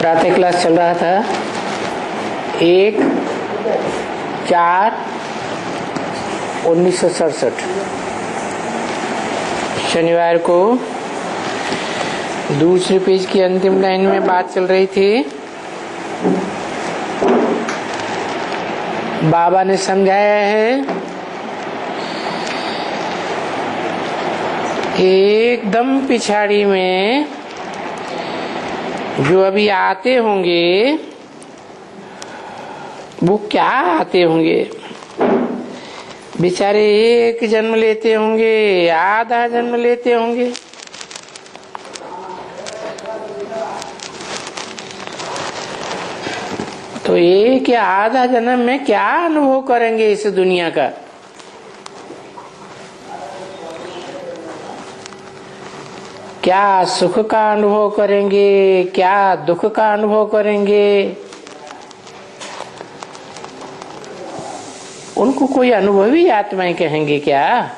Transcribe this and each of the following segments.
प्रातः क्लास चल रहा था 1/4/1967 शनिवार को दूसरे पेज की अंतिम लाइन में बात चल रही थी। बाबा ने समझाया है एकदम पिछाड़ी में जो अभी आते होंगे वो क्या आते होंगे, बेचारे एक जन्म लेते होंगे, आधा जन्म लेते होंगे। तो एक या आधा जन्म में क्या अनुभव करेंगे इस दुनिया का। क्या सुख का अनुभव करेंगे, क्या दुख का अनुभव करेंगे। उनको कोई अनुभवी आत्माएं कहेंगे क्या।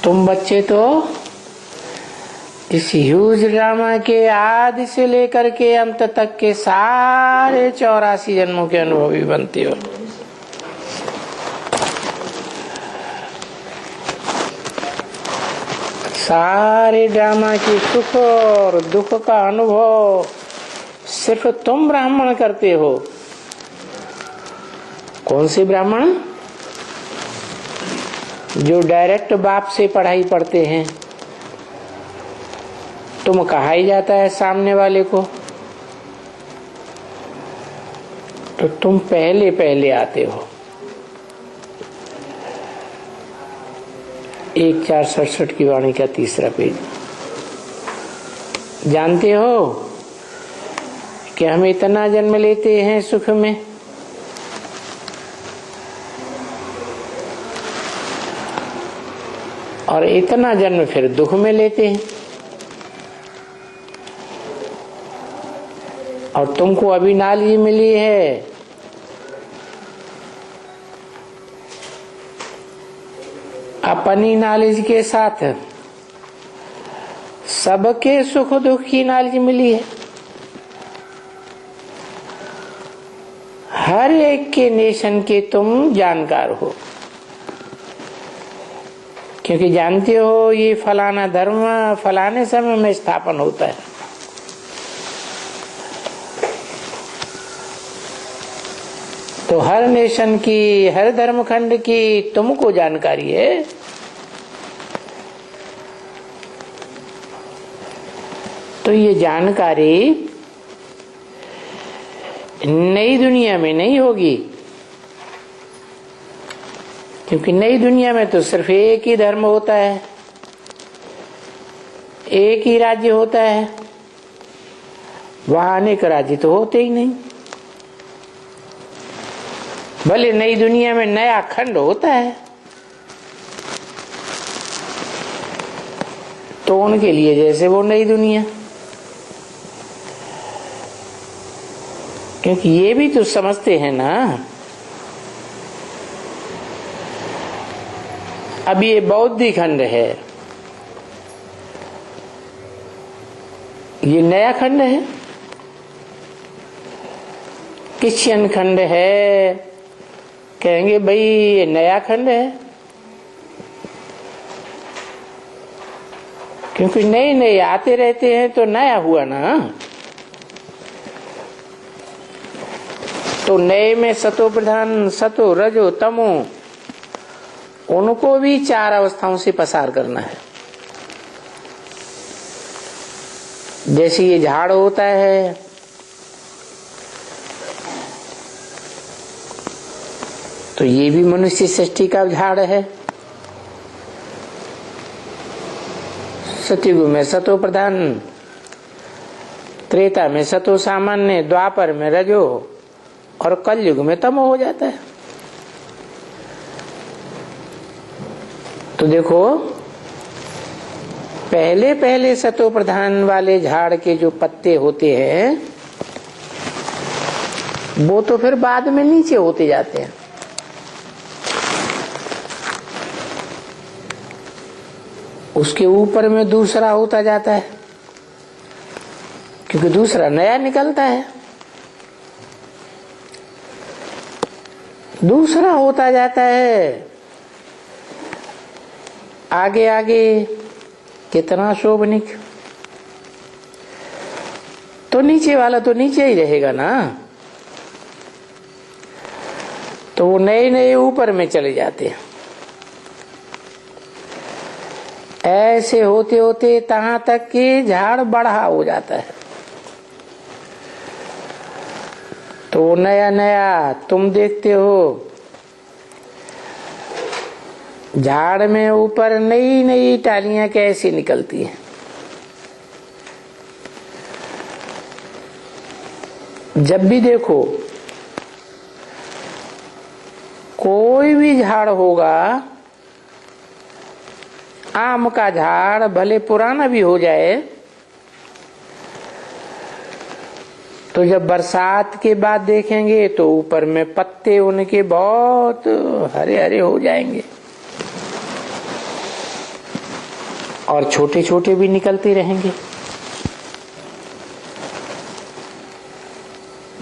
तुम बच्चे तो इस ह्यूज ड्रामा के आदि से लेकर के अंत तक के सारे 84 जन्मों के अनुभवी बनते हो। सारे ड्रामा के सुख और दुख का अनुभव सिर्फ तुम ब्राह्मण करते हो। कौन से ब्राह्मण? जो डायरेक्ट बाप से पढ़ाई पढ़ते हैं। तुम कहा ही जाता है सामने वाले को, तो तुम पहले पहले आते हो। 1/4/67 की वाणी का तीसरा पेज। जानते हो कि हम इतना जन्म लेते हैं सुख में, और इतना जन्म फिर दुख में लेते हैं। और तुमको अभी नॉलेज मिली है अपनी नॉलेज के साथ सबके सुख दुख की नॉलेज मिली है। हर एक के नेशन के तुम जानकार हो, क्योंकि जानते हो ये फलाना धर्म फलाने समय में स्थापन होता है। तो हर नेशन की, हर धर्मखंड की तुमको जानकारी है। तो ये जानकारी नई दुनिया में नहीं होगी, क्योंकि नई दुनिया में तो सिर्फ एक ही धर्म होता है, एक ही राज्य होता है। वहां अनेक राज्य तो होते ही नहीं। भले नई दुनिया में नया खंड होता है, तो उनके लिए जैसे वो नई दुनिया, क्योंकि ये भी तो समझते हैं ना। अब ये बौद्ध खंड है, ये नया खंड है। क्रिश्चियन खंड है, कहेंगे भाई ये नया खंड है, क्योंकि नए नए आते रहते हैं तो नया हुआ ना। तो नए में सतो प्रधान, सतो रजो तमो, उनको भी 4 अवस्थाओं से पसार करना है। जैसे ये झाड़ होता है, तो ये भी मनुष्य सृष्टि का झाड़ है। सतयुग में सतो प्रधान, त्रेता में सतो सामान्य, द्वापर में रजो, और कलयुग में तमो हो जाता है। तो देखो, पहले पहले सतो प्रधान वाले झाड़ के जो पत्ते होते हैं वो तो फिर बाद में नीचे होते जाते हैं। उसके ऊपर में दूसरा होता जाता है, क्योंकि दूसरा नया निकलता है, दूसरा होता जाता है। आगे आगे कितना शोभनिक। तो नीचे वाला तो नीचे ही रहेगा ना, तो वो नए नए ऊपर में चले जाते हैं। ऐसे होते होते तहां तक कि झाड़ बढ़ा हो जाता है। तो वो नया नया तुम देखते हो, झाड़ में ऊपर नई नई टालियां कैसी निकलती हैं। जब भी देखो कोई भी झाड़ होगा, आम का झाड़ भले पुराना भी हो जाए, तो जब बरसात के बाद देखेंगे तो ऊपर में पत्ते उनके बहुत हरे हरे हो जाएंगे और छोटे छोटे भी निकलते रहेंगे।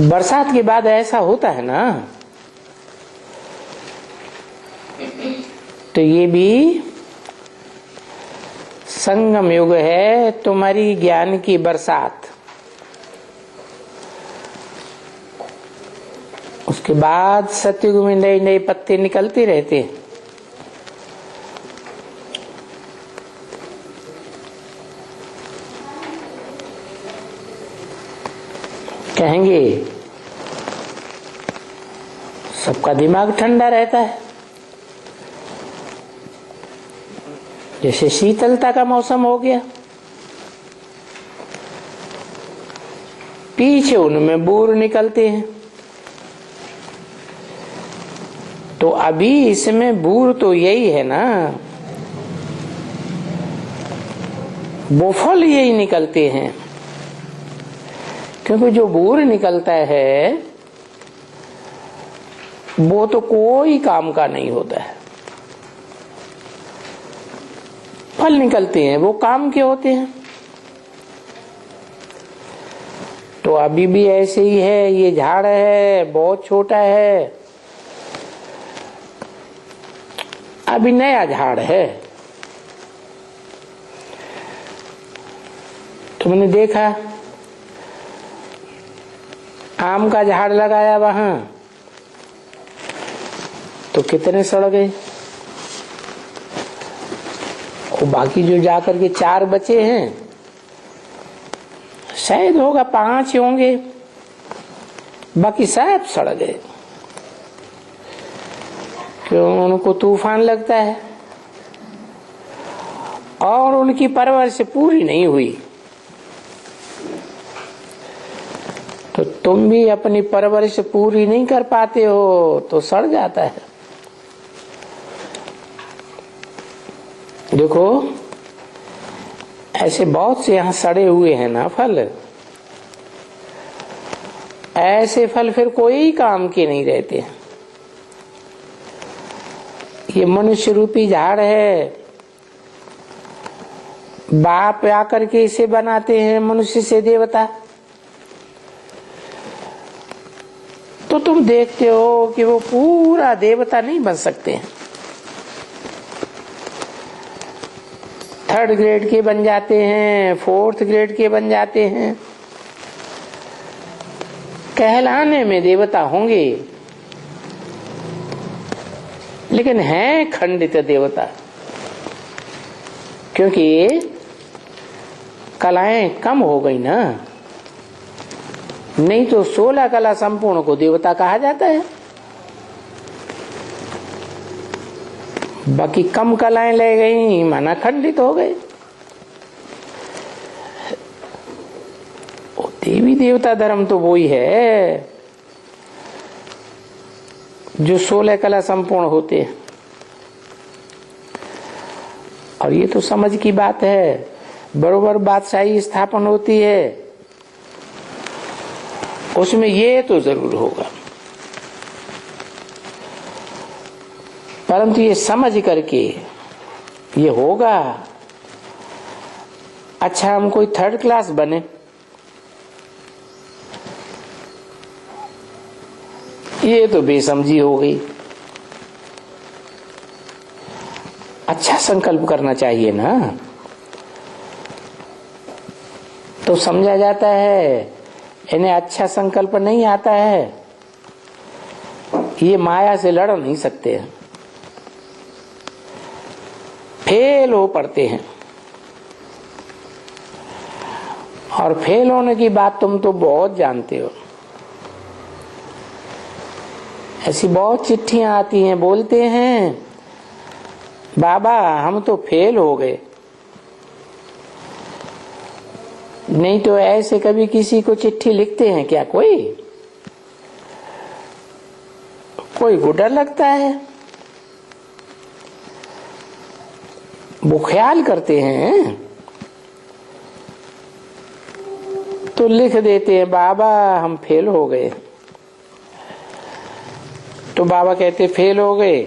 बरसात के बाद ऐसा होता है ना, तो ये भी संगम युग है, तुम्हारी ज्ञान की बरसात। उसके बाद सतयुग में नए नए पत्ते निकलते रहते हैं। कहेंगे सबका दिमाग ठंडा रहता है, जैसे शीतलता का मौसम हो गया, पीछे उनमें बूर निकलते हैं। तो अभी इसमें बूर तो यही है ना, वो फल यही निकलते हैं, क्योंकि जो बूर निकलता है वो तो कोई काम का नहीं होता है। फल निकलते हैं वो काम के होते हैं। तो अभी भी ऐसे ही है, ये झाड़ है बहुत छोटा है, अभी नया झाड़ है। तुमने देखा आम का झाड़ लगाया वहां, तो कितने सड़ गए, और बाकी जो जाकर के 4 बचे हैं, शायद होगा 5 होंगे, बाकी शायद सड़ गए। क्यों? उनको तूफान लगता है और उनकी परवरिश पूरी नहीं हुई। तो तुम भी अपनी परवरिश पूरी नहीं कर पाते हो तो सड़ जाता है। देखो ऐसे बहुत से यहाँ सड़े हुए हैं ना फल, ऐसे फल फिर कोई काम के नहीं रहते। ये मनुष्य रूपी झाड़ है, बाप आकर के इसे बनाते हैं मनुष्य से देवता। तो तुम देखते हो कि वो पूरा देवता नहीं बन सकते हैं, 3rd ग्रेड के बन जाते हैं, 4th ग्रेड के बन जाते हैं। कहलाने में देवता होंगे, लेकिन हैं खंडित देवता, क्योंकि कलाएं कम हो गई ना। नहीं तो 16 कला संपूर्ण को देवता कहा जाता है, बाकी कम कलाएं ले गई माना खंडित हो गए। देवी देवता धर्म तो वही है जो 16 कला संपूर्ण होते हैं। और ये तो समझ की बात है, बरोबर बादशाही स्थापन होती है उसमें ये तो जरूर होगा, परंतु ये समझ करके ये होगा अच्छा हम कोई थर्ड क्लास बने, ये तो बेसमझी हो गई। अच्छा संकल्प करना चाहिए ना, तो समझा जाता है इन्हें अच्छा संकल्प नहीं आता है, ये माया से लड़ नहीं सकते हैं, फेल हो पड़ते हैं। और फेल होने की बात तुम तो बहुत जानते हो, ऐसी बहुत चिट्ठियां आती हैं, बोलते हैं बाबा हम तो फेल हो गए। नहीं तो ऐसे कभी किसी को चिट्ठी लिखते हैं क्या? कोई को डर लगता है, वो ख्याल करते हैं तो लिख देते हैं बाबा हम फेल हो गए। तो बाबा कहते फेल हो गए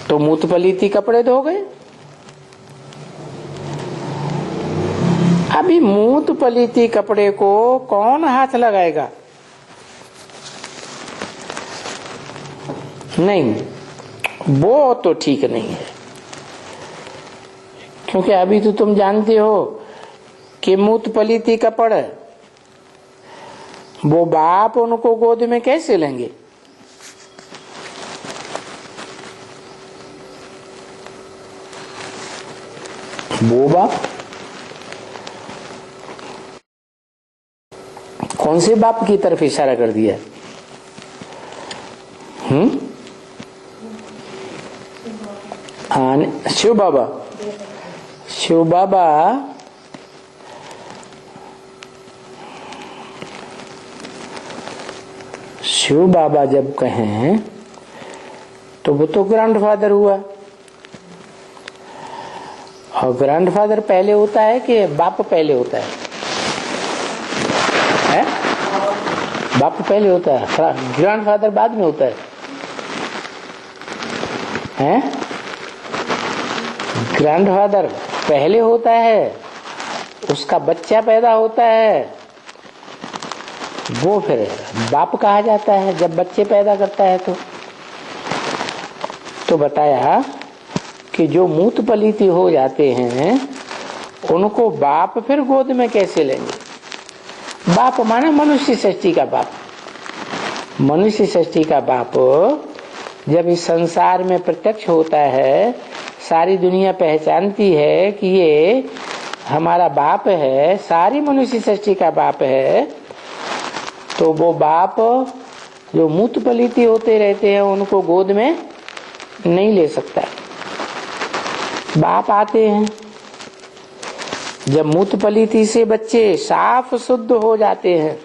तो मूत पलीती कपड़े धो गए। अभी मूत पलीती कपड़े को कौन हाथ लगाएगा? नहीं, वो तो ठीक नहीं है, क्योंकि अभी तो तुम जानते हो कि मूत पलीती कपड़ वो बाप उनको गोद में कैसे लेंगे? वो बाप कौन से बाप की तरफ इशारा कर दिया? शिव बाबा। शिव बाबा शिव बाबा जब कहें तो वो तो ग्रैंडफादर हुआ, और ग्रैंडफादर पहले होता है कि बाप पहले होता है? बाप पहले होता है, ग्रैंडफादर बाद में होता है? ग्रैंडफादर पहले होता है, उसका बच्चा पैदा होता है, वो फिर बाप कहा जाता है जब बच्चे पैदा करता है। तो बताया कि जो मूत पलीती हो जाते हैं उनको बाप फिर गोद में कैसे लेंगे? बाप माने मनुष्य सृष्टि का बाप। मनुष्य सृष्टि का बाप जब इस संसार में प्रत्यक्ष होता है, सारी दुनिया पहचानती है कि ये हमारा बाप है, सारी मनुष्य सृष्टि का बाप है, तो वो बाप जो मूत पलीती होते रहते हैं उनको गोद में नहीं ले सकता। बाप आते हैं जब मूत पलीती से बच्चे साफ शुद्ध हो जाते हैं,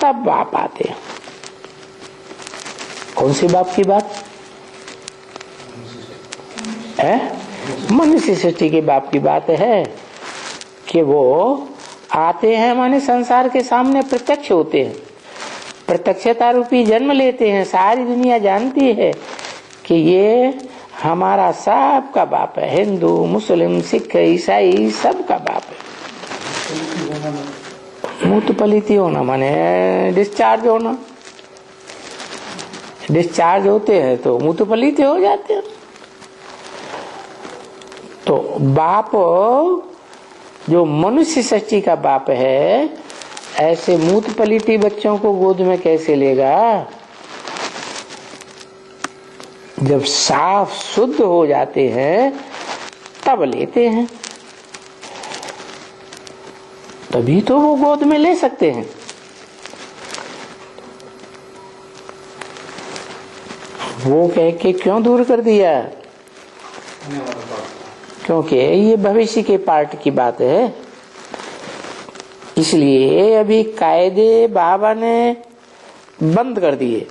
तब बाप आते हैं। कौन सी बाप की बात है? मनुष्य सृष्टि के बाप की बात है कि वो आते हैं माने संसार के सामने प्रत्यक्ष होते हैं, प्रत्यक्षता रूपी जन्म लेते हैं। सारी दुनिया जानती है कि ये हमारा सब का बाप है, हिंदू मुस्लिम सिख ईसाई सब का बाप है। मूत पलीती होना माने डिस्चार्ज होना, डिस्चार्ज होते हैं तो मूत पलीती हो जाते हैं। तो बाप जो मनुष्य सृष्टि का बाप है, ऐसे मूत पलीती बच्चों को गोद में कैसे लेगा? जब साफ शुद्ध हो जाते हैं तब लेते हैं, तभी तो वो गोद में ले सकते हैं। वो कह के क्यों दूर कर दिया? क्योंकि ये भविष्य के पार्ट की बात है, इसलिए अभी कायदे बाबा ने बंद कर दिए।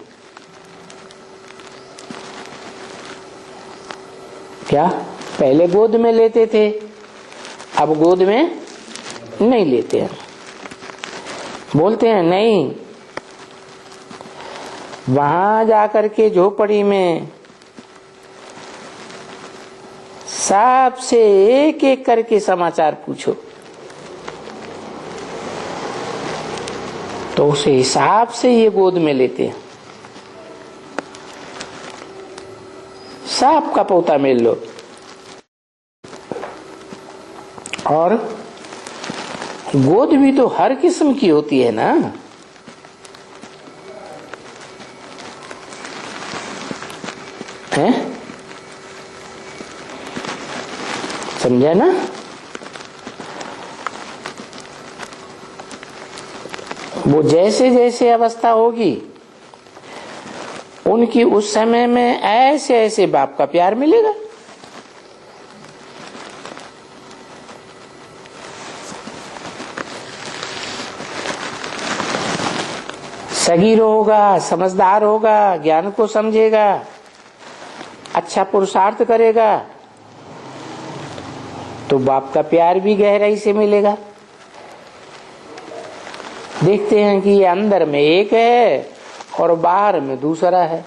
क्या पहले गोद में लेते थे, अब गोद में नहीं लेते हैं। बोलते हैं नहीं, वहां जाकर के झोपड़ी में सबसे एक एक करके समाचार पूछो, तो उस हिसाब से ये गोद में लेते हैं। सांप का पोता मिल लो, और गोद भी तो हर किस्म की होती है ना। है, समझा ना? वो जैसे जैसे अवस्था होगी उनकी, उस समय में ऐसे ऐसे बाप का प्यार मिलेगा। सगीर होगा, समझदार होगा, ज्ञान को समझेगा, अच्छा पुरुषार्थ करेगा, तो बाप का प्यार भी गहराई से मिलेगा। देखते हैं कि ये अंदर में एक है और बाहर में दूसरा है।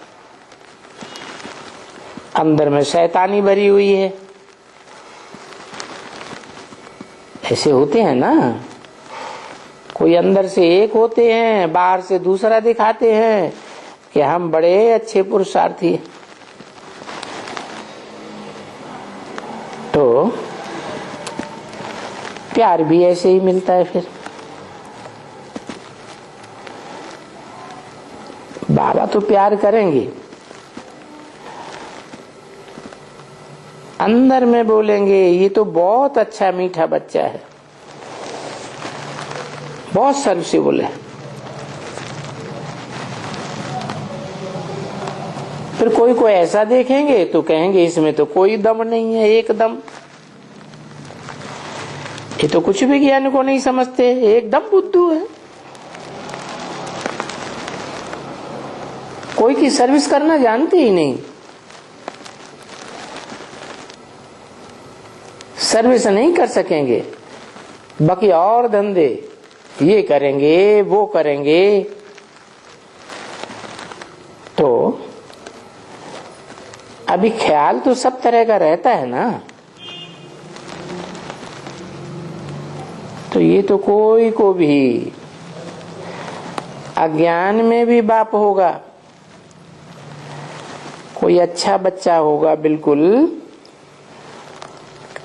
अंदर में शैतानी भरी हुई है। ऐसे होते हैं ना, कोई अंदर से एक होते हैं, बाहर से दूसरा दिखाते हैं कि हम बड़े अच्छे पुरुषार्थी हैं। तो प्यार भी ऐसे ही मिलता है। फिर बाबा तो प्यार करेंगे, अंदर में बोलेंगे ये तो बहुत अच्छा मीठा बच्चा है, बहुत सर्विसेबल है। फिर कोई को ऐसा देखेंगे तो कहेंगे इसमें तो कोई दम नहीं है, एकदम ये तो कुछ भी ज्ञान को नहीं समझते, एकदम बुद्धू है। कोई की सर्विस करना जानते ही नहीं, सर्विस नहीं कर सकेंगे, बाकी और धंधे ये करेंगे वो करेंगे। तो अभी ख्याल तो सब तरह का रहता है ना। तो ये तो कोई को भी अज्ञान में भी बाप होगा, कोई अच्छा बच्चा होगा, बिल्कुल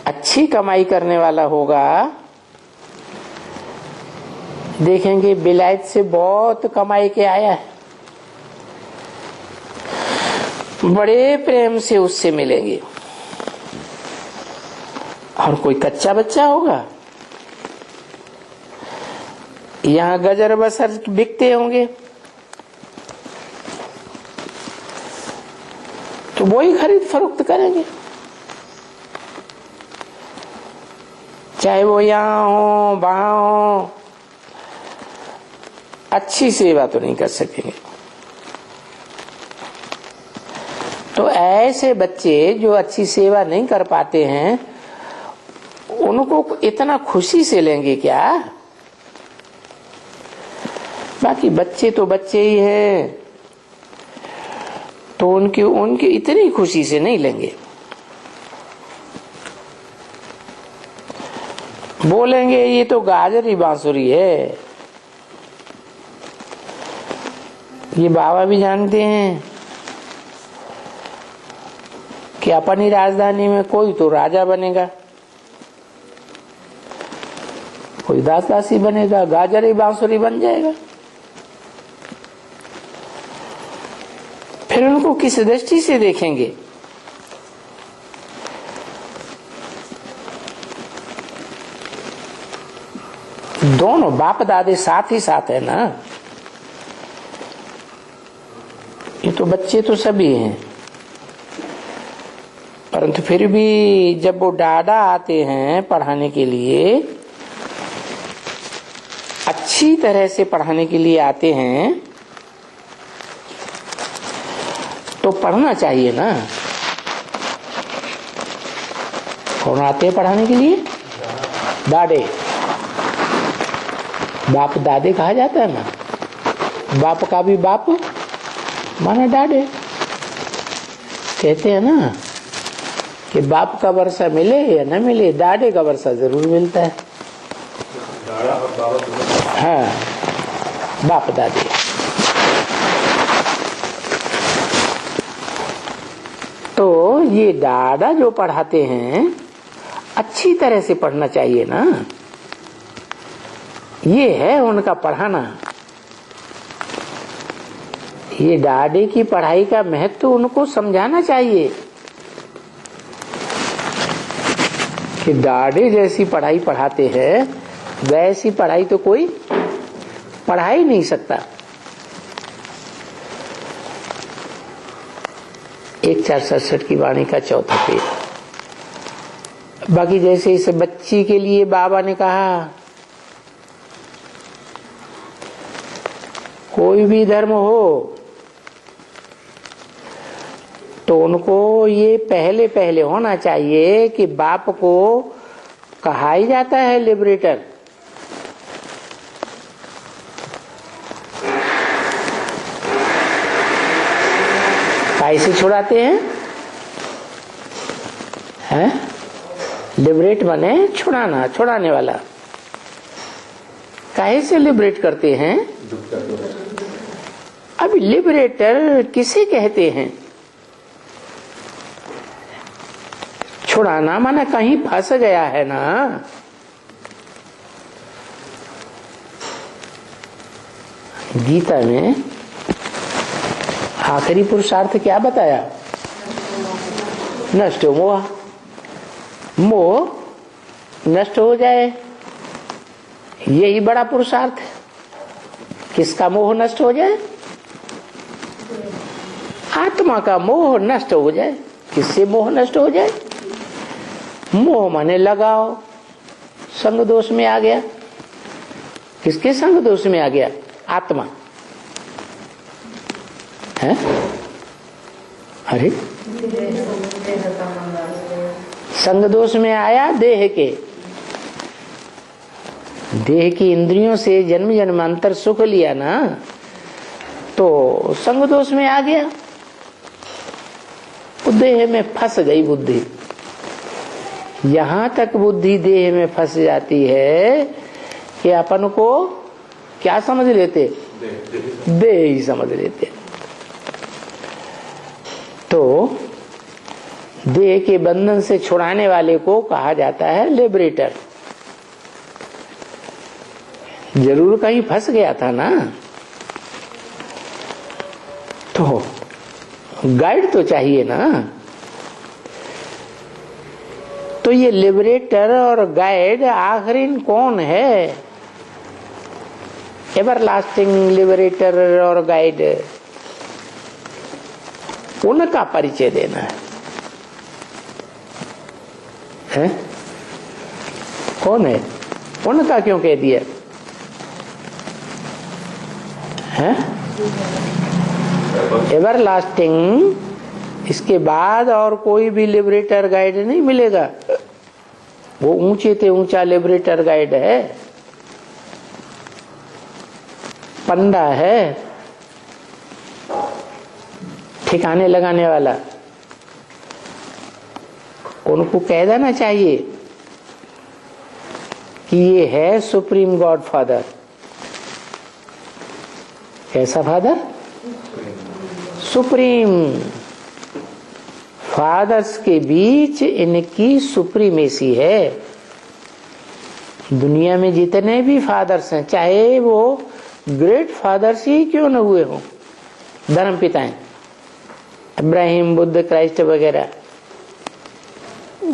अच्छी कमाई करने वाला होगा, देखेंगे बिलायत से बहुत कमाई के आया है, बड़े प्रेम से उससे मिलेंगे। और कोई कच्चा बच्चा होगा, यहाँ गजर बसर बिकते होंगे, तो वही खरीद फरोख्त करेंगे, चाहे वो यहाँ हो वहां हो। अच्छी सेवा तो नहीं कर सकेंगे। तो ऐसे बच्चे जो अच्छी सेवा नहीं कर पाते हैं, उनको इतना खुशी से लेंगे क्या? बाकी बच्चे तो बच्चे ही हैं, तो उनकी इतनी खुशी से नहीं लेंगे। बोलेंगे ये तो गाजरी बांसुरी है। ये बाबा भी जानते हैं कि अपनी राजधानी में कोई तो राजा बनेगा, कोई दास दासी बनेगा, गाजरी बांसुरी बन जाएगा। फिर उनको किस दृष्टि से देखेंगे? दोनों बाप दादे साथ ही साथ है ना। ये तो बच्चे तो सभी हैं, परंतु फिर भी जब वो डाडा आते हैं पढ़ाने के लिए, अच्छी तरह से पढ़ाने के लिए आते हैं, तो पढ़ना चाहिए ना। कौन आते हैं पढ़ाने के लिए? दादे। बाप दादे कहा जाता है ना। बाप का भी बाप माना दादे, कहते हैं ना। कि बाप का वर्षा मिले या न मिले, दादे का वर्षा जरूर मिलता है। हाँ, बाप दादे। तो ये दादा जो पढ़ाते हैं अच्छी तरह से पढ़ना चाहिए ना, ये है उनका पढ़ाना। ये दादे की पढ़ाई का महत्व उनको समझाना चाहिए कि दादे जैसी पढ़ाई पढ़ाते हैं वैसी पढ़ाई तो कोई पढ़ा ही नहीं सकता। 1467 की वाणी का चौथा पेज। बाकी जैसे इस बच्ची के लिए बाबा ने कहा कोई भी धर्म हो तो उनको ये पहले पहले होना चाहिए कि बाप को कहा ही जाता है लिबरेटर। कैसे छुड़ाते हैं? लिबरेट माने छुड़ाना, छुड़ाने वाला। काहे से लिबरेट करते हैं? अब लिबरेटर किसे कहते हैं? छुड़ाना माने कहीं फंस गया है ना, गीता में आखिरी पुरुषार्थ क्या बताया? नष्ट हो मोह, मोह नष्ट हो जाए, यही बड़ा पुरुषार्थ है। किसका मोह नष्ट हो जाए? आत्मा का मोह नष्ट हो जाए। किससे मोह नष्ट हो जाए? मोह माने लगाओ, संग दोष में आ गया। किसके संग दोष में आ गया? आत्मा है। अरे संग दोष में आया देह के, देह की इंद्रियों से जन्म जन्मांतर सुख लिया ना, तो संग दोष में आ गया, देह में फंस गई बुद्धि। यहां तक बुद्धि देह में फंस जाती है कि अपन को क्या समझ लेते? देह ही समझ लेते। तो देह के बंधन से छुड़ाने वाले को कहा जाता है लिबरेटर। जरूर कहीं फंस गया था ना, तो गाइड तो चाहिए ना। तो ये लिबरेटर और गाइड आखिरी कौन है? एवरलास्टिंग लिबरेटर और गाइड, उनका परिचय देना है? कौन है? उनका क्यों कह दिया है? एवरलास्टिंग, इसके बाद और कोई भी लिबरेटर गाइड नहीं मिलेगा। वो ऊंचे से ऊंचा लिबरेटर गाइड है, पंडा है, ठिकाने लगाने वाला। उनको कह देना चाहिए कि ये है सुप्रीम गॉड फादर। कैसा फादर? सुप्रीम। फादर्स के बीच इनकी सुप्रीमेसी है। दुनिया में जितने भी फादर्स हैं, चाहे वो ग्रेट फादर्स ही क्यों न हुए हों, धर्म पिताएं, इब्राहिम, बुद्ध, क्राइस्ट वगैरह,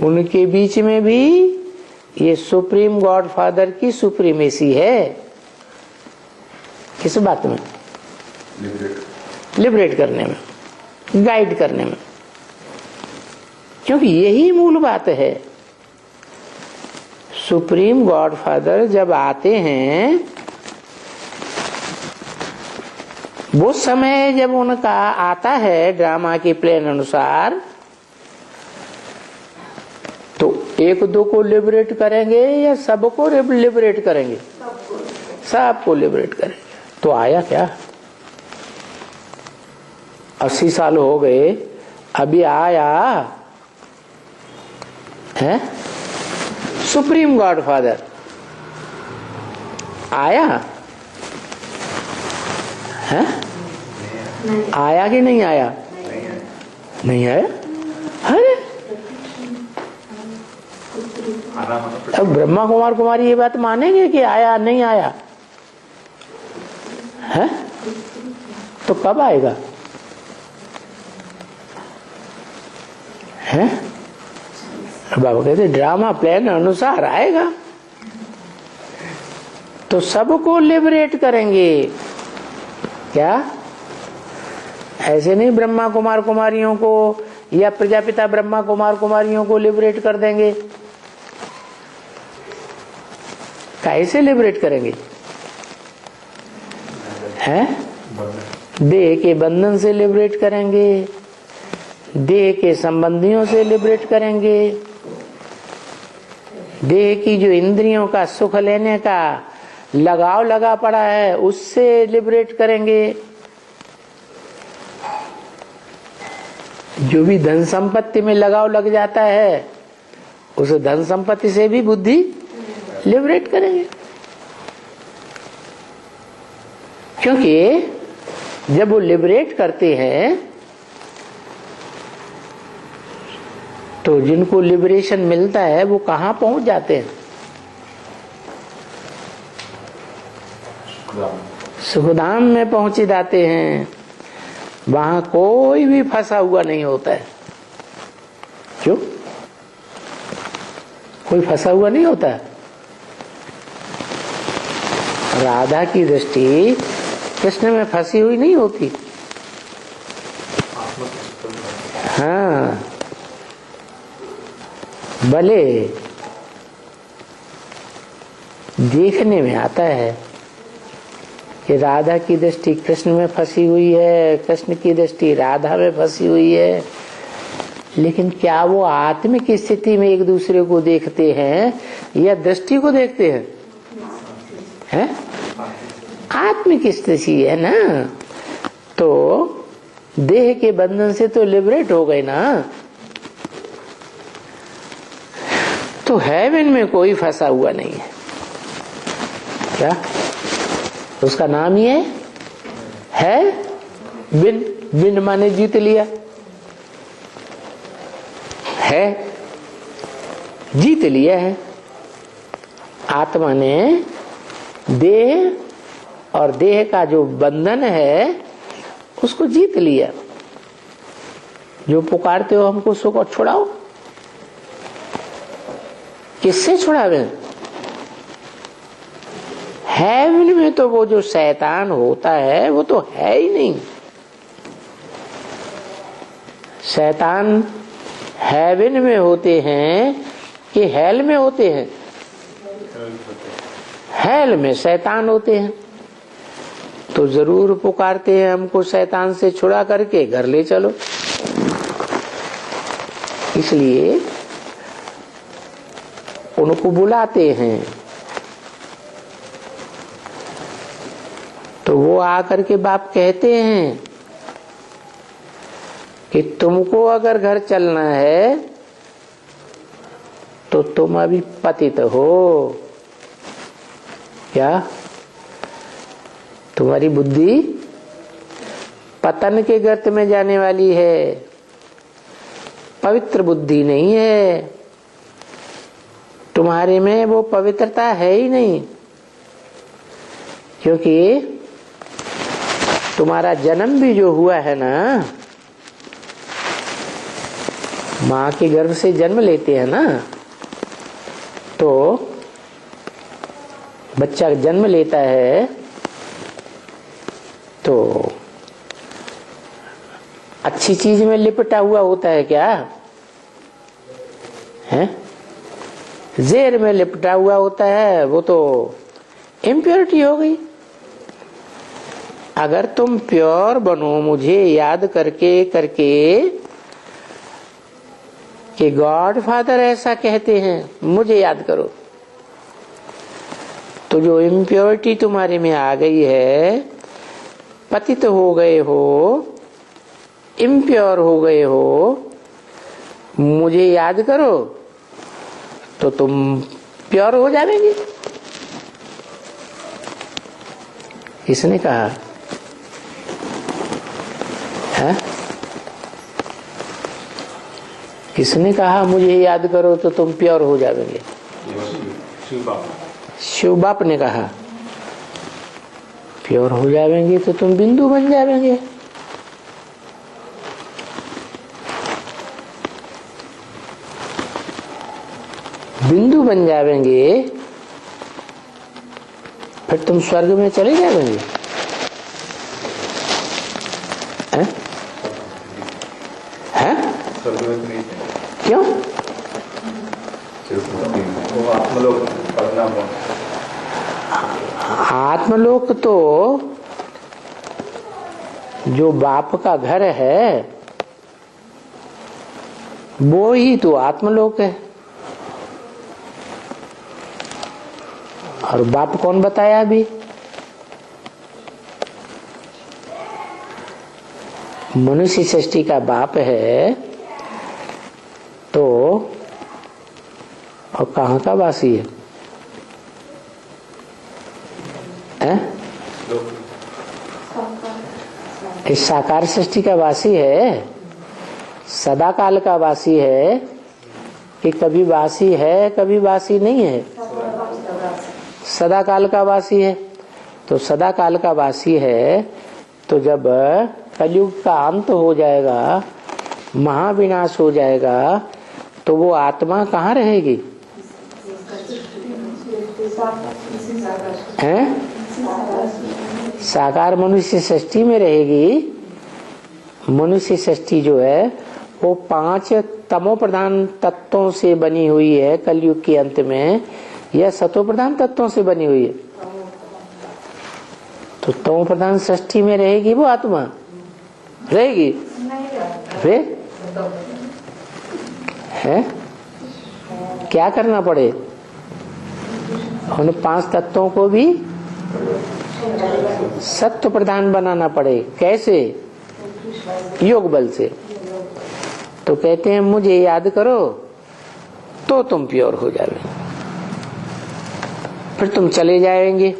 उनके बीच में भी ये सुप्रीम गॉड फादर की सुप्रीमेसी है। किस बात में? लिबरेट करने में, गाइड करने में। क्योंकि यही मूल बात है। सुप्रीम गॉड फादर जब आते हैं, वो समय जब उनका आता है ड्रामा के प्लान अनुसार, तो एक दो को लिबरेट करेंगे या सबको लिबरेट करेंगे? सबको लिबरेट करेंगे। तो आया क्या? 80 साल हो गए, अभी आया है, सुप्रीम गॉड फादर आया है, आया कि नहीं आया? नहीं आया। अरे अब ब्रह्मा कुमार कुमारी ये बात मानेंगे कि आया नहीं आया है? तो कब आएगा है? बाबा कहते ड्रामा प्लान अनुसार आएगा तो सबको लिबरेट करेंगे। क्या ऐसे नहीं ब्रह्मा कुमार कुमारियों को या प्रजापिता ब्रह्मा कुमार कुमारियों को लिबरेट कर देंगे? कैसे लिबरेट करेंगे? हैं? देह के बंधन से लिबरेट करेंगे, देह के संबंधियों से लिबरेट करेंगे, देह की जो इंद्रियों का सुख लेने का लगाव लगा पड़ा है उससे लिबरेट करेंगे। जो भी धन संपत्ति में लगाव लग जाता है उस धन संपत्ति से भी बुद्धि लिबरेट करेंगे। क्योंकि जब वो लिबरेट करते हैं तो जिनको लिबरेशन मिलता है वो कहाँ पहुंच जाते हैं? सुखधाम में पहुंच जाते हैं। वहां कोई भी फंसा हुआ नहीं होता है। क्यों? कोई फंसा हुआ नहीं होता है। राधा की दृष्टि कृष्ण में फंसी हुई नहीं होती। हाँ, भले देखने में आता है कि राधा की दृष्टि कृष्ण में फंसी हुई है, कृष्ण की दृष्टि राधा में फंसी हुई है, लेकिन क्या वो आत्मिक स्थिति में एक दूसरे को देखते हैं या दृष्टि को देखते हैं? हैं? आत्मिक स्थिति है ना, तो देह के बंधन से तो लिबरेट हो गए ना। तो हेवन में कोई फंसा हुआ नहीं है। क्या उसका नाम ही है बिन। बिन माने जीत लिया है, जीत लिया है। आत्मा ने देह और देह का जो बंधन है उसको जीत लिया। जो पुकारते हो हमको सुख और छुड़ाओ, किससे छुड़ावे? हेवन में तो वो जो शैतान होता है वो तो है ही नहीं। शैतान हेवन में होते हैं कि हेल में होते हैं? हेल में शैतान होते हैं। तो जरूर पुकारते हैं हमको शैतान से छुड़ा करके घर ले चलो। इसलिए उनको बुलाते हैं तो वो आकर के बाप कहते हैं कि तुमको अगर घर चलना है तो तुम अभी पतित हो। क्या तुम्हारी बुद्धि पतन के गर्त में जाने वाली है, पवित्र बुद्धि नहीं है। तुम्हारे में वो पवित्रता है ही नहीं, क्योंकि तुम्हारा जन्म भी जो हुआ है ना, माँ के गर्भ से जन्म लेते हैं ना, तो बच्चा जन्म लेता है तो अच्छी चीज में लिपटा हुआ होता है। क्या है? जेर में लिपटा हुआ होता है, वो तो इम्प्योरिटी हो गई। अगर तुम प्योर बनो, मुझे याद करके करके कि गॉड फादर ऐसा कहते हैं, मुझे याद करो, तो जो इम्प्योरिटी तुम्हारे में आ गई है, पतित हो गए हो, इम्प्योर हो गए हो, मुझे याद करो, तो तुम प्योर हो जाएंगे। किसने कहा है? किसने कहा मुझे याद करो तो तुम प्योर हो जाओगे? शिव बाप ने कहा प्योर हो जाएंगे तो तुम बिंदु बन जाएंगे। बिंदु बन जाएंगे फिर तुम स्वर्ग में चले जाएंगे। हैं? हैं? क्यों? आत्मलोक तो जो बाप का घर है वो ही तो आत्मलोक है। और बाप कौन बताया अभी? मनुष्य सृष्टि का बाप है तो और कहाँ का वासी है? इस साकार सृष्टि का वासी है, सदा काल का वासी है कि कभी वासी है कभी वासी नहीं है? सदा काल का वासी है। तो सदा काल का वासी है तो जब कलयुग का अंत हो जाएगा, महाविनाश हो जाएगा, तो वो आत्मा कहाँ रहेगी? हैं? साकार मनुष्य सृष्टि में रहेगी। मनुष्य सृष्टि जो है वो 5 तमो प्रधान तत्वों से बनी हुई है कलयुग के अंत में, यह सतो प्रधान तत्वों से बनी हुई है। तो तमो प्रधान सृष्टि में रहेगी वो आत्मा? रहेगी? वे है क्या करना पड़े? उन 5 तत्वों को भी सत्व प्रधान बनाना पड़े। कैसे? योग बल से। तो कहते हैं मुझे याद करो तो तुम प्योर हो जाओगे, फिर तुम चले जाएंगे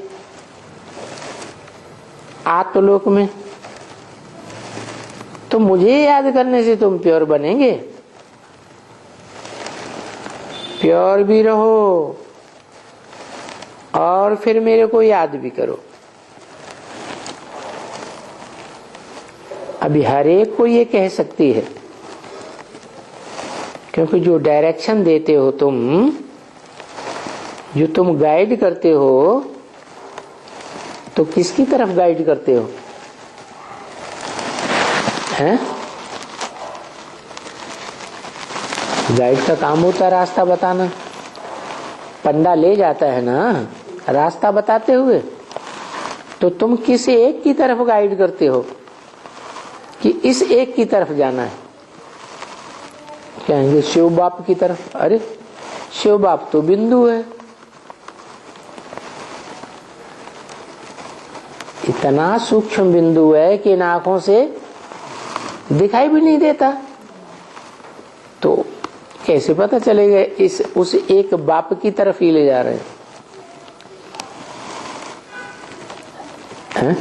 आत्मलोक में। तो मुझे याद करने से तुम प्योर बनेंगे। प्योर भी रहो और फिर मेरे को याद भी करो। अभी हर एक को ये कह सकती है, क्योंकि जो डायरेक्शन देते हो तुम, जो तुम गाइड करते हो, तो किसकी तरफ गाइड करते हो? हैं? गाइड का काम होता है रास्ता बताना। पंडा ले जाता है ना रास्ता बताते हुए, तो तुम किस एक की तरफ गाइड करते हो कि इस एक की तरफ जाना है? कहेंगे शिव बाप की तरफ। अरे शिव बाप तो बिंदु है, इतना सूक्ष्म बिंदु है कि इन आंखों से दिखाई भी नहीं देता। तो कैसे पता चलेगा इस उस एक बाप की तरफ ही ले जा रहे हैं?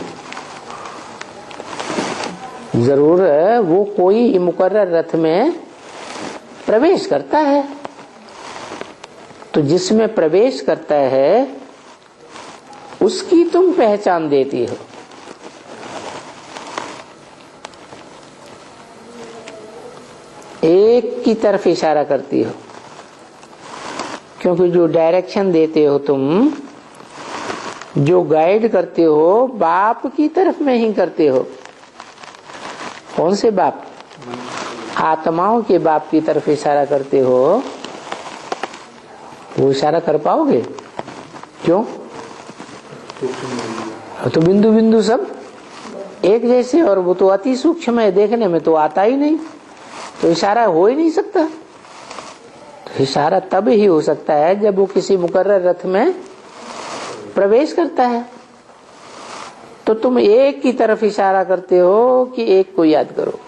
जरूर वो कोई मुकर्रर रथ में प्रवेश करता है, तो जिसमें प्रवेश करता है उसकी तुम पहचान देती हो। एक की तरफ इशारा करती हो, क्योंकि जो डायरेक्शन देते हो तुम, जो गाइड करते हो, बाप की तरफ में ही करते हो। कौन से बाप? आत्माओं के बाप की तरफ इशारा करते हो। वो इशारा कर पाओगे? क्यों? तो बिंदु बिंदु सब एक जैसे, और वो तो अति सूक्ष्म है, देखने में तो आता ही नहीं, तो इशारा हो ही नहीं सकता। तो इशारा तब ही हो सकता है जब वो किसी मुकर्रर रथ में प्रवेश करता है। तो तुम एक की तरफ इशारा करते हो कि एक को याद करो।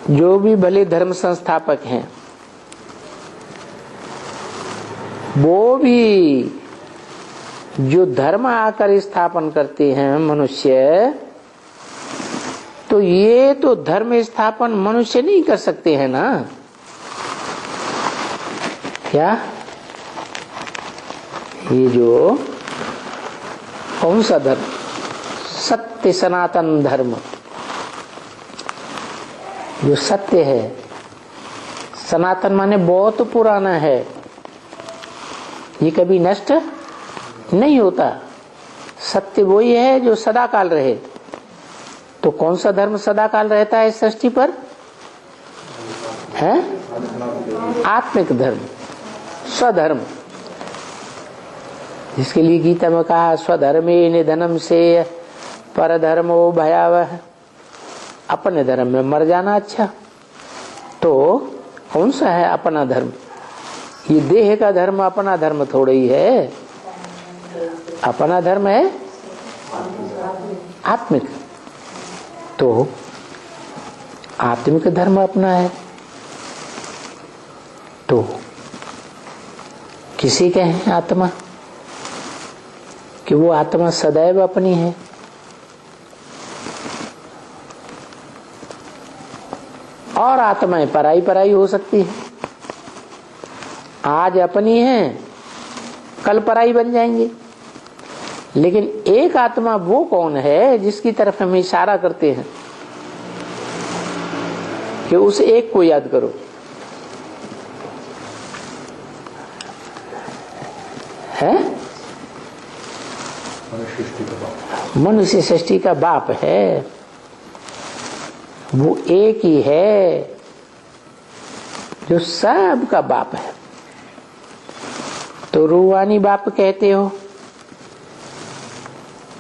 जो भी भले धर्म संस्थापक हैं, वो भी जो धर्म आकर स्थापन करते हैं मनुष्य, तो ये तो धर्म स्थापन मनुष्य नहीं कर सकते हैं ना। क्या ये जो कौन सा धर्म, सत्य सनातन धर्म, जो सत्य है, सनातन माने बहुत पुराना है, ये कभी नष्ट नहीं होता। सत्य वही है जो सदा काल रहे। तो कौन सा धर्म सदा काल रहता है सृष्टि पर? है आत्मिक धर्म, स्वधर्म, जिसके लिए गीता में कहा स्वधर्मे निधनम से परधर्मो भयावह, अपने धर्म में मर जाना अच्छा। तो कौन सा है अपना धर्म? ये देह का धर्म अपना धर्म थोड़ा ही है। अपना धर्म है आत्मिक। तो आत्मिक धर्म अपना है। तो किसी के हैं आत्मा कि वो आत्मा सदैव अपनी है। और आत्माएं पराई पराई हो सकती है। आज अपनी है, कल पराई बन जाएंगे। लेकिन एक आत्मा वो कौन है जिसकी तरफ हम इशारा करते हैं कि उस एक को याद करो। है मनुष्य सृष्टि का बाप है, वो एक ही है जो सब का बाप है। तो रूहानी बाप कहते हो,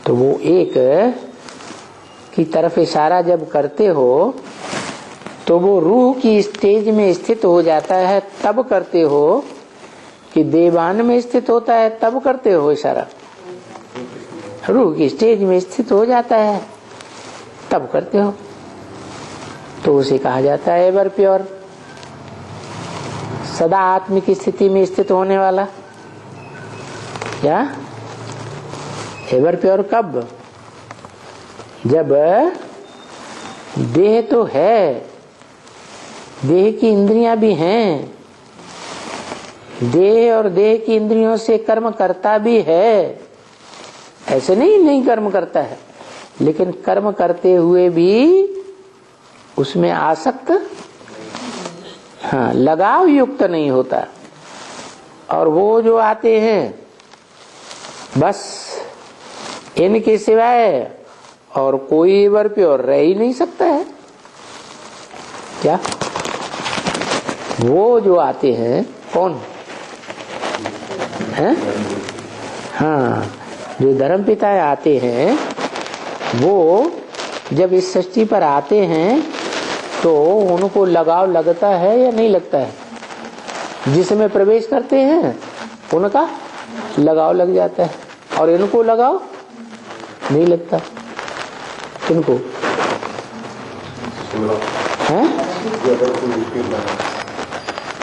तो वो एक की तरफ इशारा जब करते हो तो वो रूह की स्टेज में स्थित हो जाता है, तब करते हो कि देवान में स्थित होता है तब करते हो इशारा। रूह की स्टेज में स्थित हो जाता है तब करते हो। तो उसे कहा जाता है एवर प्योर, सदा आत्मिक स्थिति में स्थित होने वाला। क्या एवर प्योर कब? जब देह तो है, देह की इंद्रियां भी हैं, देह और देह की इंद्रियों से कर्म करता भी है। ऐसे नहीं कर्म करता है, लेकिन कर्म करते हुए भी उसमें आसक्त, हाँ, लगाव युक्त नहीं होता। और वो जो आते हैं बस इनके सिवाय और कोई एवर प्योर रह ही नहीं सकता है। क्या वो जो आते हैं कौन है? हाँ, जो धर्म पिता आते हैं वो जब इस सृष्टि पर आते हैं तो उनको लगाव लगता है या नहीं लगता है? जिसमें प्रवेश करते हैं उनका लगाव लग जाता है और इनको लगाव नहीं लगता। किनको है?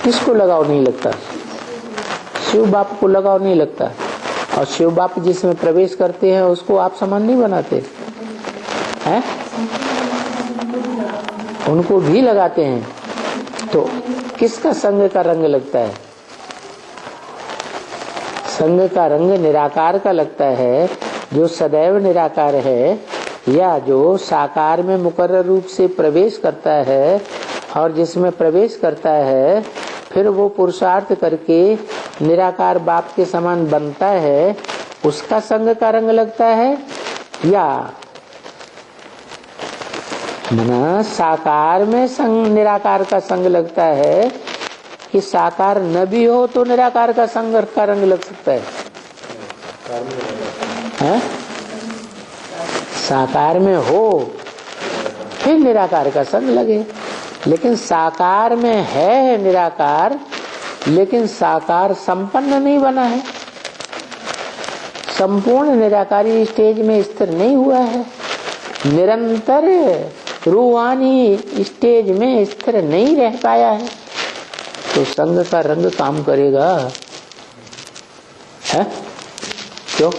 किसको लगाव नहीं लगता? शिव बाप को लगाव नहीं लगता। और शिव बाप जिसमें प्रवेश करते हैं उसको आप समान नहीं बनाते हैं, उनको भी लगाते हैं। तो किसका संग का रंग लगता है? संग का रंग निराकार का लगता है, जो सदैव निराकार है, या जो साकार में मुकर्रर रूप से प्रवेश करता है और जिसमें प्रवेश करता है फिर वो पुरुषार्थ करके निराकार बाप के समान बनता है, उसका संग का रंग लगता है। या मना साकार में संग निराकार का संग लगता है कि साकार न भी हो तो निराकार का संग का रंग लग सकता है? साकार में हो फिर निराकार का संग लगे। लेकिन साकार में है निराकार, लेकिन साकार संपन्न नहीं बना है, संपूर्ण निराकारी स्टेज में स्थिर नहीं हुआ है, निरंतर रूहानी स्टेज में स्थिर नहीं रह पाया है। तो संग का रंग काम करेगा है? क्यों?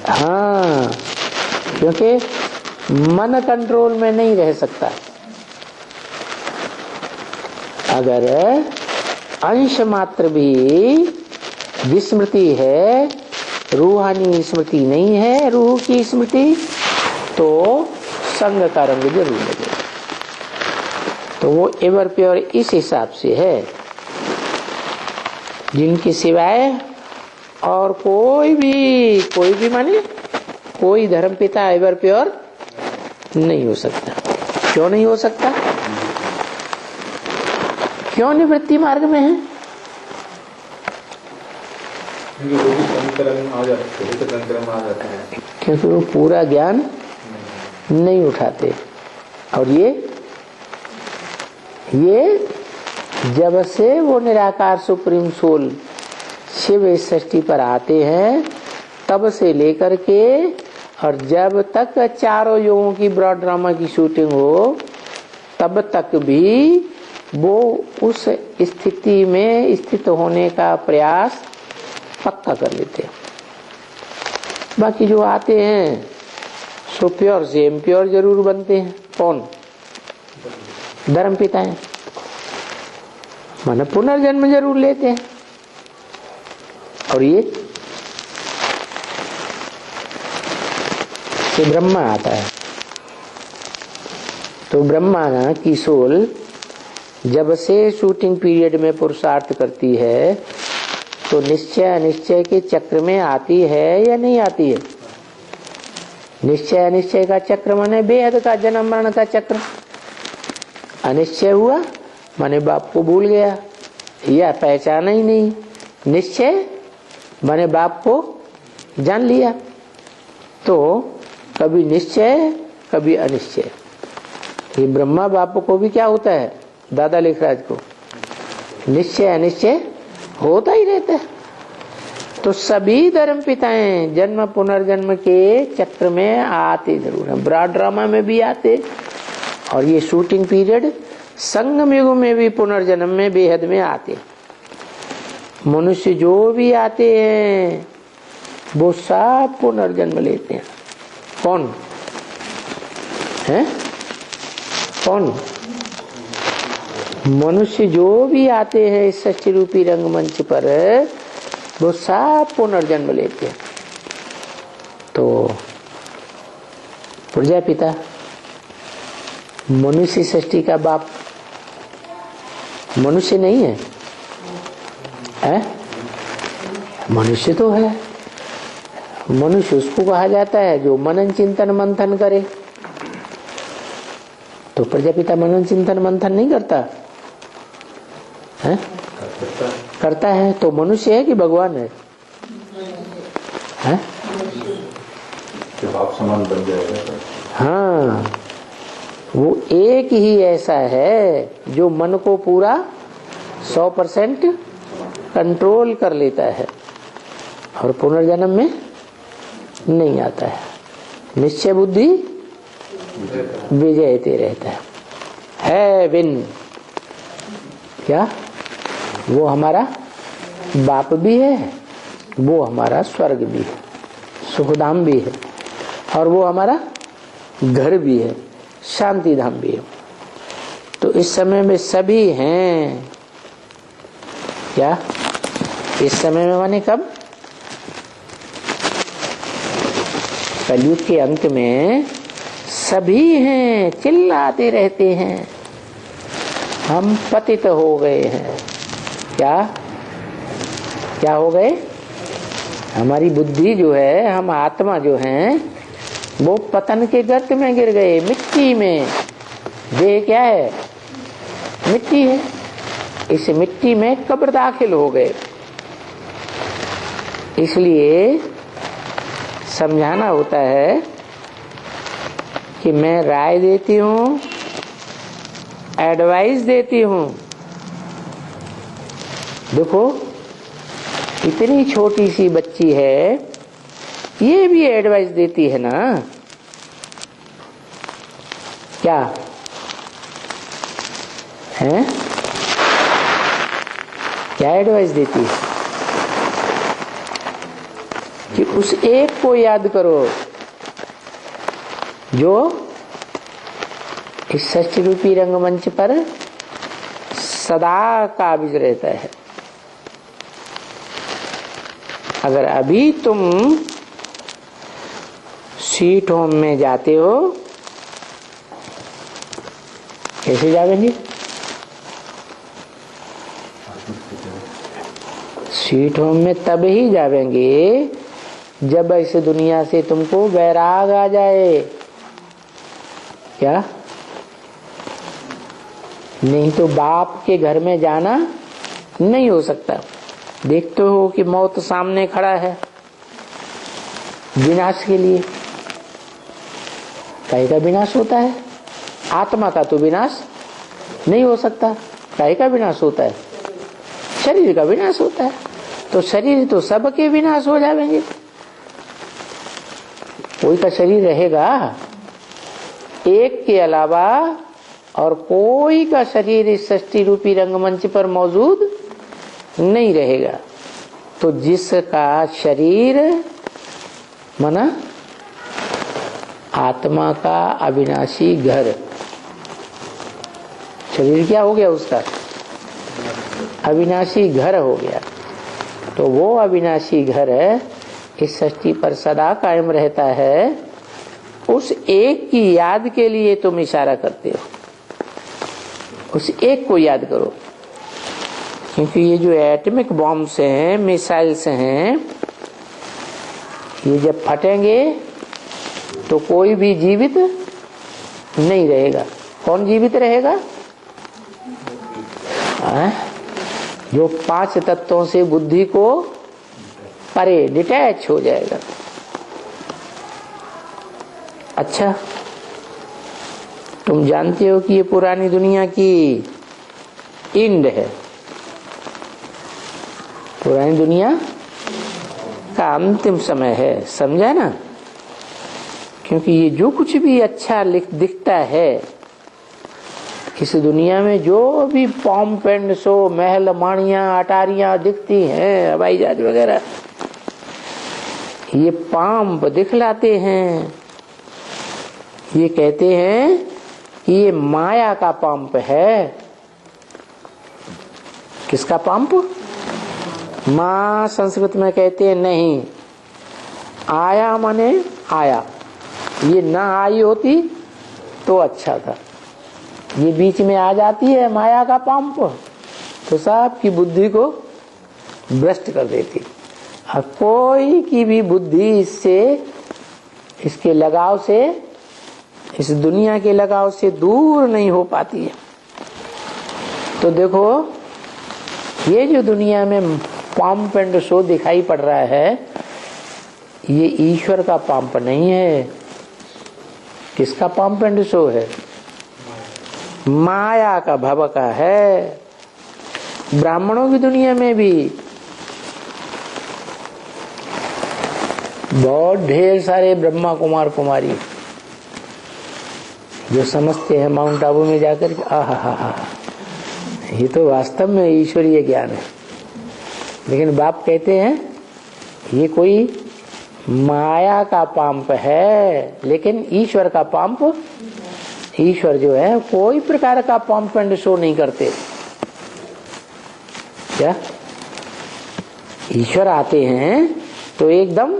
हाँ, क्योंकि मन कंट्रोल में नहीं रह सकता। अगर अंश मात्र भी विस्मृति है, रूहानी स्मृति नहीं है, रूह की स्मृति, तो संग का रंग जरूर लगेगा। तो वो एवर प्योर इस हिसाब से है, जिनके सिवाय और कोई भी माने कोई धर्म पिता एवर प्योर नहीं हो सकता। क्यों नहीं हो सकता? क्यों निवृत्ति मार्ग में है? क्योंकि वो पूरा ज्ञान नहीं उठाते। और ये जब से वो निराकार सुप्रीम सोल शिव इस सृष्टि पर आते हैं, तब से लेकर के और जब तक चारों युगों की ब्रॉड ड्रामा की शूटिंग हो, तब तक भी वो उस स्थिति में स्थित होने का प्रयास पक्का कर लेते हैं। बाकी जो आते हैं सो प्योर से इम्प्योर जरूर बनते हैं। कौन? धर्म पिता है, माने पुनर्जन्म जरूर लेते हैं। और ये ब्रह्मा आता है, तो ब्रह्मा की सोल जब से शूटिंग पीरियड में पुरुषार्थ करती है, तो निश्चय अनिश्चय के चक्र में आती है या नहीं आती है? निश्चय अनिश्चय का चक्र माने बेहद का जन्म मरण का चक्र। अनिश्चय हुआ माने बाप को भूल गया या पहचाना ही नहीं। निश्चय माने बाप को जान लिया। तो कभी निश्चय कभी अनिश्चय। ये ब्रह्मा बाप को भी क्या होता है? दादा लेखराज को निश्चय अनिश्चय होता ही रहता है। तो सभी धर्म पिताएं जन्म पुनर्जन्म के चक्र में आते जरूर हैं। ब्रॉड ड्रामा में भी आते, और ये शूटिंग पीरियड संगम युग में भी पुनर्जन्म में बेहद में आते। मनुष्य जो भी आते हैं वो सब पुनर्जन्म लेते हैं। कौन है? कौन? मनुष्य जो भी आते हैं इस सच्ची रूपी रंगमंच पर, वो सब पुनर्जन्म लेते हैं। तो प्रजापिता मनुष्य सृष्टि का बाप मनुष्य नहीं है, है? मनुष्य तो है। मनुष्य उसको कहा जाता है जो मनन चिंतन मंथन करे। तो प्रजापिता मनन चिंतन मंथन नहीं करता है? करता है। तो मनुष्य है कि भगवान है? बाप समान बन जाएगा। हाँ, वो एक ही ऐसा है जो मन को पूरा 100% कंट्रोल कर लेता है और पुनर्जन्म में नहीं आता है। निश्चय बुद्धि विजयते रहता है विन। क्या वो हमारा बाप भी है, वो हमारा स्वर्ग भी है, सुखधाम भी है, और वो हमारा घर भी है, शांति धाम भी है। तो इस समय में सभी हैं। क्या इस समय में माने कब? कलयुग के अंत में सभी हैं, चिल्लाते रहते हैं हम पतित हो गए हैं। क्या हो गए? हमारी बुद्धि जो है, हम आत्मा जो है, वो पतन के गर्त में गिर गए, मिट्टी में। देह क्या है? मिट्टी है। इस मिट्टी में कब्र दाखिल हो गए। इसलिए समझाना होता है कि मैं राय देती हूँ, एडवाइस देती हूँ। देखो इतनी छोटी सी बच्ची है, ये भी एडवाइस देती है ना। क्या है? क्या एडवाइस देती है कि उस एक को याद करो जो इस सृष्टि रूपी रंगमंच पर सदा काबिज रहता है। अगर अभी तुम स्वीट होम में जाते हो, कैसे जाएंगे? स्वीट होम में तब ही जाएंगे जब इस दुनिया से तुमको वैराग आ जाए। क्या? नहीं तो बाप के घर में जाना नहीं हो सकता। देखते हो कि मौत सामने खड़ा है विनाश के लिए। काहे का विनाश होता है? आत्मा का तो विनाश नहीं हो सकता। काहे का विनाश होता है? शरीर का विनाश होता है। तो शरीर तो सबके विनाश हो जाएंगे। कोई का शरीर रहेगा एक के अलावा और कोई का शरीर इस सृष्टि रूपी रंगमंच पर मौजूद नहीं रहेगा। तो जिसका शरीर माना आत्मा का अविनाशी घर, शरीर क्या हो गया? उसका अविनाशी घर हो गया। तो वो अविनाशी घर इस सृष्टि पर सदा कायम रहता है। उस एक की याद के लिए तुम इशारा करते हो। उस एक को याद करो, क्योंकि ये जो एटॉमिक बॉम्ब्स हैं, मिसाइल्स हैं, ये जब फटेंगे तो कोई भी जीवित नहीं रहेगा। कौन जीवित रहेगा? जो 5 तत्वों से बुद्धि को परे डिटैच हो जाएगा। अच्छा, तुम जानते हो कि ये पुरानी दुनिया की इंड है। पुरानी दुनिया का अंतिम समय है, समझा ना? क्योंकि ये जो कुछ भी अच्छा दिखता है इस दुनिया में, जो भी पॉम्प एंड शो, महल माणियां अटारियां दिखती हैं, हवाई जहाज वगैरह, ये पंप दिखलाते हैं। ये कहते हैं कि ये माया का पंप है। किसका पंप? माँ संस्कृत में कहते हैं नहीं, आया माने आया। ये ना आई होती तो अच्छा था। ये बीच में आ जाती है माया का पंप, तो सबकी बुद्धि को भ्रष्ट कर देती। और कोई की भी बुद्धि इससे, इसके लगाव से, इस दुनिया के लगाव से दूर नहीं हो पाती है। तो देखो, ये जो दुनिया में पंप एंड शो दिखाई पड़ रहा है, ये ईश्वर का पंप नहीं है। किसका पंप एंड शो है? माया का भव का है। ब्राह्मणों की दुनिया में भी बहुत ढेर सारे ब्रह्मा कुमार कुमारी जो समझते हैं माउंट आबू में जाकर के, आहा, ये तो वास्तव में ईश्वरीय ज्ञान है। लेकिन बाप कहते हैं ये कोई माया का पंप है, लेकिन ईश्वर का पंप, ईश्वर जो है कोई प्रकार का पंप एंड शो नहीं करते। क्या? ईश्वर आते हैं तो एकदम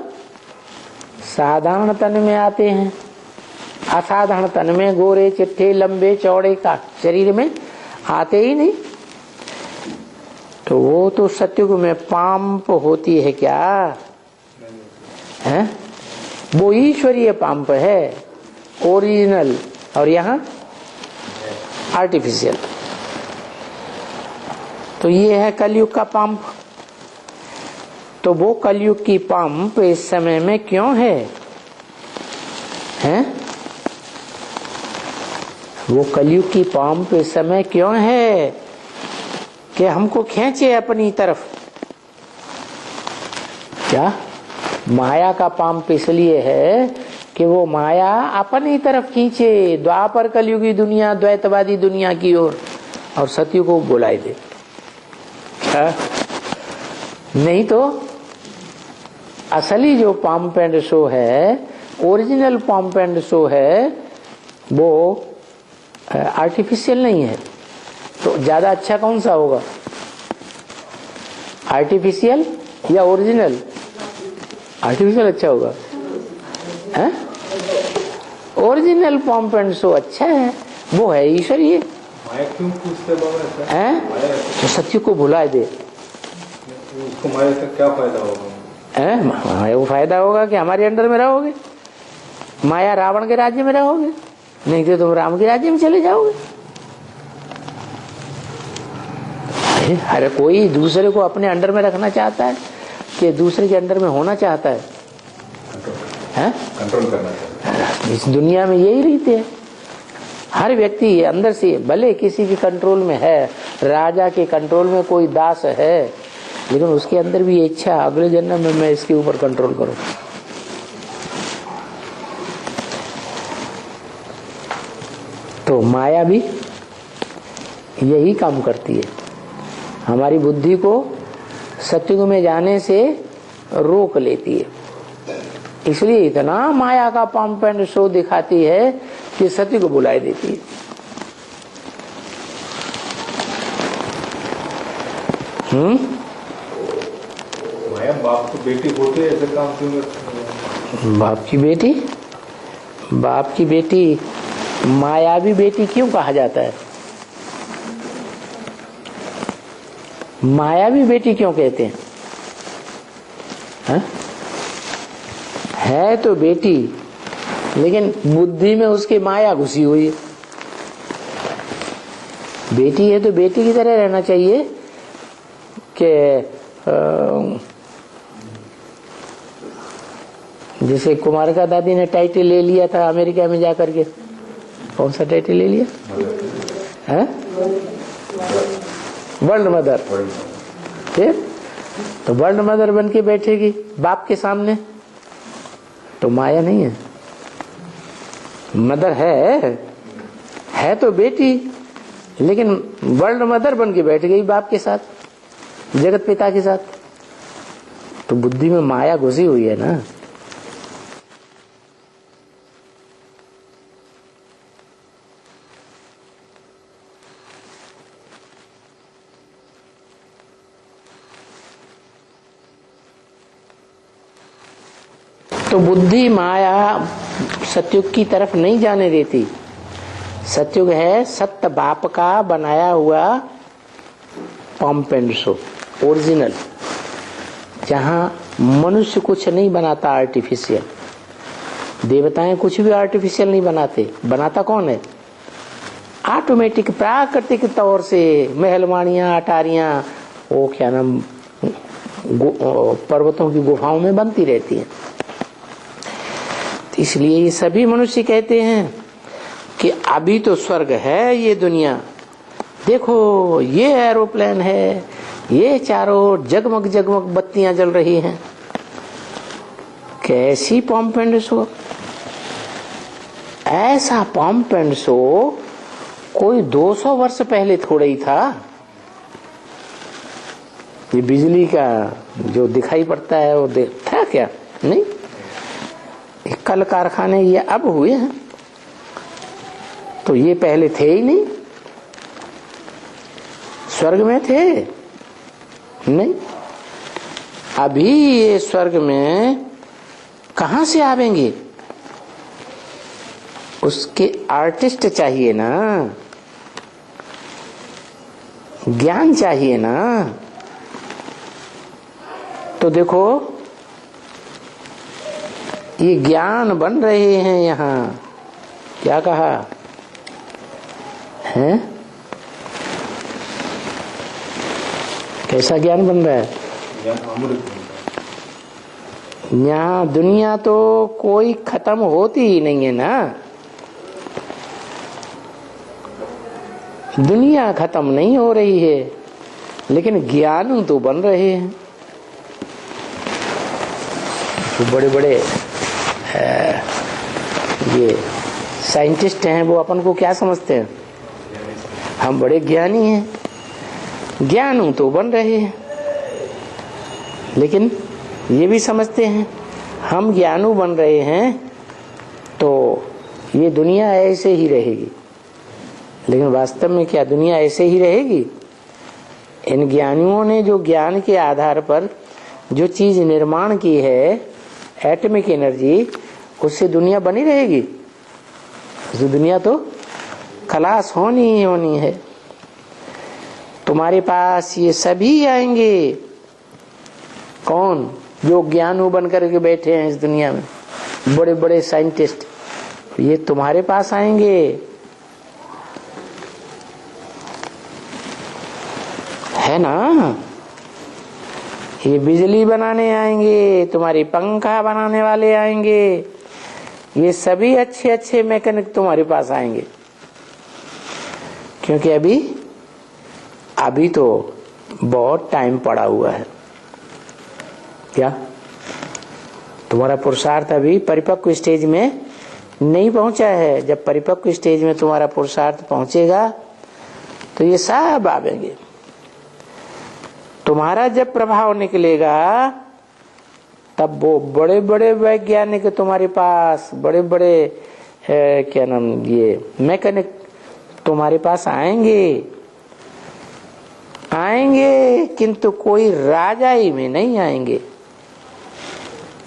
साधारण तन में आते हैं। असाधारण तन में, गोरे चिट्ठे लंबे चौड़े का शरीर में आते ही नहीं। तो वो तो सत्युग में पंप होती है क्या है? वो ईश्वरीय पंप है, ओरिजिनल, और यहाँ आर्टिफिशियल। तो ये है कलयुग का पंप। तो वो कलयुग की पंप इस समय में क्यों है? हैं? वो कलयुग की पंप इस समय क्यों है कि हमको खींचे अपनी तरफ? क्या? माया का पंप इसलिए है कि वो माया अपनी तरफ खींचे द्वापर कलयुगी दुनिया, द्वैतवादी दुनिया की ओर, और सत्य को बुलाए दे, नहीं तो असली जो पंप एंड शो है, ओरिजिनल पंप एंड शो है, वो आर्टिफिशियल नहीं है। तो ज्यादा अच्छा कौन सा होगा, आर्टिफिशियल या ओरिजिनल? आर्टिफिशियल अच्छा होगा। ओरिजिनल पंप एंड शो अच्छा है, वो है ईश्वरीय। माया क्यों पूछते बाबा तो सत्य को भुला दे, उसको माया से क्या फायदा होगा? वो फायदा होगा कि हमारे अंडर में रहोगे। माया रावण के राज्य में रहोगे, नहीं तो तुम राम के राज्य में चले जाओगे। हर कोई दूसरे को अपने अंडर में रखना चाहता है कि दूसरे के अंडर में होना चाहता है, कंट्रोल करना चाहता है। इस दुनिया में यही रीति है। हर व्यक्ति अंदर से भले किसी के कंट्रोल में है, राजा के कंट्रोल में कोई दास है, लेकिन उसके अंदर भी इच्छा अगले जन्म में मैं इसके ऊपर कंट्रोल करूं। तो माया भी यही काम करती है, हमारी बुद्धि को सत्युग में जाने से रोक लेती है। इसलिए इतना माया का पंप एंड शो दिखाती है कि सत्य को बुलाई देती है। माया बाप की बेटी होती है, ऐसे काम क्यों करते हैं? बाप की बेटी मायावी बेटी क्यों कहा जाता है? मायावी बेटी क्यों कहते हैं? है तो बेटी, लेकिन बुद्धि में उसकी माया घुसी हुई है। बेटी है तो बेटी की तरह रहना चाहिए कि जैसे कुमार का दादी ने टाइटल ले लिया था अमेरिका में जाकर के। कौन सा टाइटल ले लिया है? World mother. फिर तो वर्ल्ड मदर बन के बैठेगी बाप के सामने, तो माया नहीं है। मदर है तो बेटी, लेकिन वर्ल्ड मदर बन के बैठ गई बाप के साथ, जगत पिता के साथ। तो बुद्धि में माया घुसी हुई है ना। तो बुद्धि माया सत्युग की तरफ नहीं जाने देती। सत्युग है सत्य बाप का बनाया हुआ पंप एंड शो, ओरिजिनल, जहां मनुष्य कुछ नहीं बनाता आर्टिफिशियल। देवताएं कुछ भी आर्टिफिशियल नहीं बनाते। बनाता कौन है? ऑटोमेटिक प्राकृतिक तौर से महलवाड़ियां, अटारियां, वो क्या नाम, पर्वतों की गुफाओं में बनती रहती हैं। इसलिए ये सभी मनुष्य कहते हैं कि अभी तो स्वर्ग है ये दुनिया, देखो ये एरोप्लेन है, ये चारों जगमग जगमग बत्तियां जल रही हैं। कैसी पंप एंड शो! ऐसा पंप एंड शो कोई 200 वर्ष पहले थोड़ा ही था। ये बिजली का जो दिखाई पड़ता है वो था क्या? नहीं। कल कारखाने ये अब हुए हैं, तो ये पहले थे ही नहीं। स्वर्ग में थे नहीं, अभी ये स्वर्ग में कहां से आवेंगे? उसके आर्टिस्ट चाहिए ना, ज्ञान चाहिए ना। तो देखो ये ज्ञान बन रहे हैं यहाँ। क्या कहा है? कैसा ज्ञान बन रहा है? यहाँ दुनिया तो कोई खत्म होती ही नहीं है ना। दुनिया खत्म नहीं हो रही है, लेकिन ज्ञान तो बन रहे हैं। तो बड़े बड़े ये साइंटिस्ट हैं, वो अपन को क्या समझते हैं? हम बड़े ज्ञानी हैं। ज्ञानू तो बन रहे हैं, लेकिन ये भी समझते हैं हम ज्ञानू बन रहे हैं तो ये दुनिया ऐसे ही रहेगी। लेकिन वास्तव में क्या दुनिया ऐसे ही रहेगी? इन ज्ञानियों ने जो ज्ञान के आधार पर जो चीज निर्माण की है, एटॉमिक एनर्जी, उससे दुनिया बनी रहेगी? तो दुनिया तो खलास होनी ही होनी है। तुम्हारे पास ये सभी आएंगे। कौन? जो ज्ञानू बन करके बैठे हैं इस दुनिया में, बड़े बड़े साइंटिस्ट, ये तुम्हारे पास आएंगे। है ना? ये बिजली बनाने आएंगे, तुम्हारी पंखा बनाने वाले आएंगे, ये सभी अच्छे अच्छे मैकेनिक तुम्हारे पास आएंगे। क्योंकि अभी तो बहुत टाइम पड़ा हुआ है। क्या तुम्हारा पुरुषार्थ अभी परिपक्व स्टेज में नहीं पहुंचा है? जब परिपक्व स्टेज में तुम्हारा पुरुषार्थ पहुंचेगा तो ये सब आवेंगे। तुम्हारा जब प्रभाव निकलेगा तब वो बड़े बड़े वैज्ञानिक तुम्हारे पास, बड़े बड़े क्या नाम, ये मैकेनिक तुम्हारे पास आएंगे। किंतु कोई राजाई में नहीं आएंगे।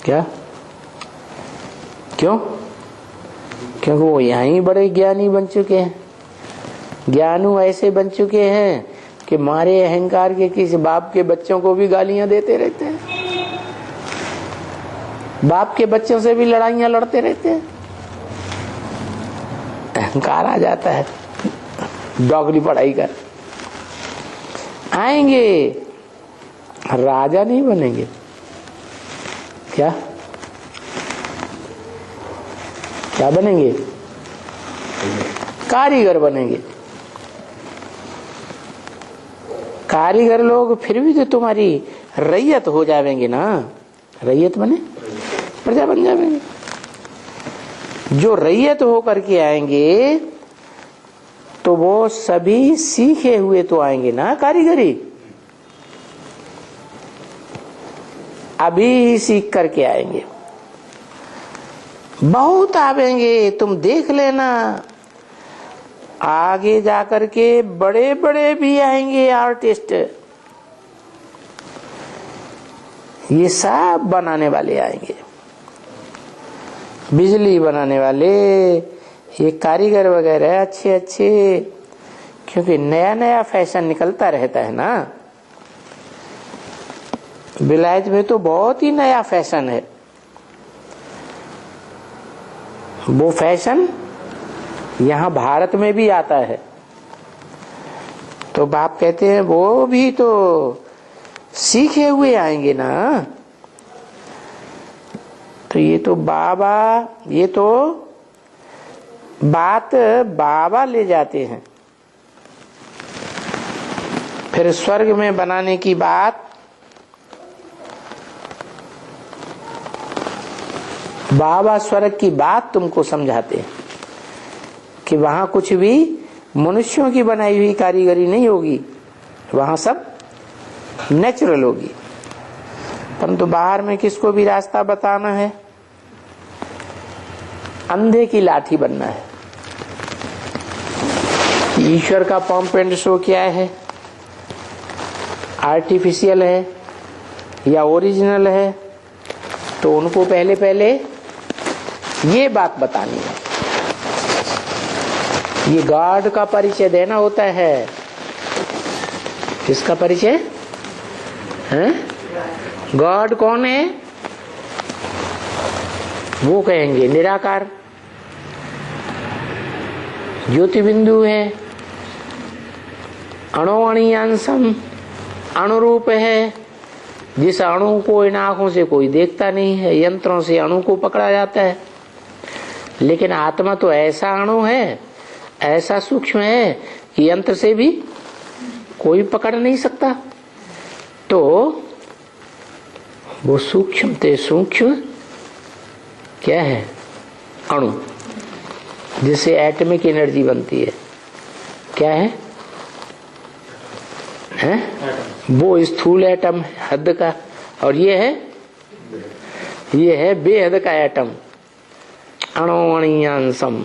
क्या? क्यों? क्योंकि वो यहाँ ही बड़े ज्ञानी बन चुके हैं। ज्ञानू ऐसे बन चुके हैं कि मारे अहंकार के किसी बाप के बच्चों को भी गालियां देते रहते हैं, बाप के बच्चों से भी लड़ाइयां लड़ते रहते हैं। अहंकार आ जाता है, डॉगरी पढ़ाई कर। आएंगे, राजा नहीं बनेंगे। क्या क्या बनेंगे? कारीगर बनेंगे। कारीगर लोग फिर भी तो तुम्हारी रैयत हो जाएंगे ना। रैयत बने प्रजा बन जाएंगे। जो रैयत होकर के आएंगे तो वो सभी सीखे हुए तो आएंगे ना कारीगरी। अभी ही सीख करके आएंगे, बहुत आवेंगे। तुम देख लेना, आगे जाकर के बड़े बड़े भी आएंगे आर्टिस्ट। ये सब बनाने वाले आएंगे, बिजली बनाने वाले, ये कारीगर वगैरह अच्छे अच्छे। क्योंकि नया नया फैशन निकलता रहता है ना। विलायत में तो बहुत ही नया फैशन है। वो फैशन यहाँ भारत में भी आता है। तो बाप कहते हैं वो भी तो सीखे हुए आएंगे ना। तो ये तो बाबा, ये तो बात बाबा ले जाते हैं। फिर स्वर्ग में बनाने की बात बाबा स्वर्ग की बात तुमको समझाते हैं कि वहां कुछ भी मनुष्यों की बनाई हुई कारीगरी नहीं होगी, वहां सब नेचुरल होगी। परंतु बाहर में किसको भी रास्ता बताना है, अंधे की लाठी बनना है। ईश्वर का पंप एंड शो क्या है, आर्टिफिशियल है या ओरिजिनल है, तो उनको पहले पहले ये बात बतानी है। ये गॉड का परिचय देना होता है। किसका परिचय है? गॉड कौन है? वो कहेंगे निराकार, ज्योति बिंदु है, अणुअणियांशम, अणुरूप है। जिस अणु को इन आंखों से कोई देखता नहीं है, यंत्रों से अणु को पकड़ा जाता है। लेकिन आत्मा तो ऐसा अणु है, ऐसा सूक्ष्म है कि यंत्र से भी कोई पकड़ नहीं सकता। तो वो सूक्ष्म ते सूक्ष्म क्या है? अणु, जिससे एटॉमिक एनर्जी बनती है। क्या है? है, वो स्थूल एटम है हद का, और ये है बेहद का एटम। अणोअणीयांसम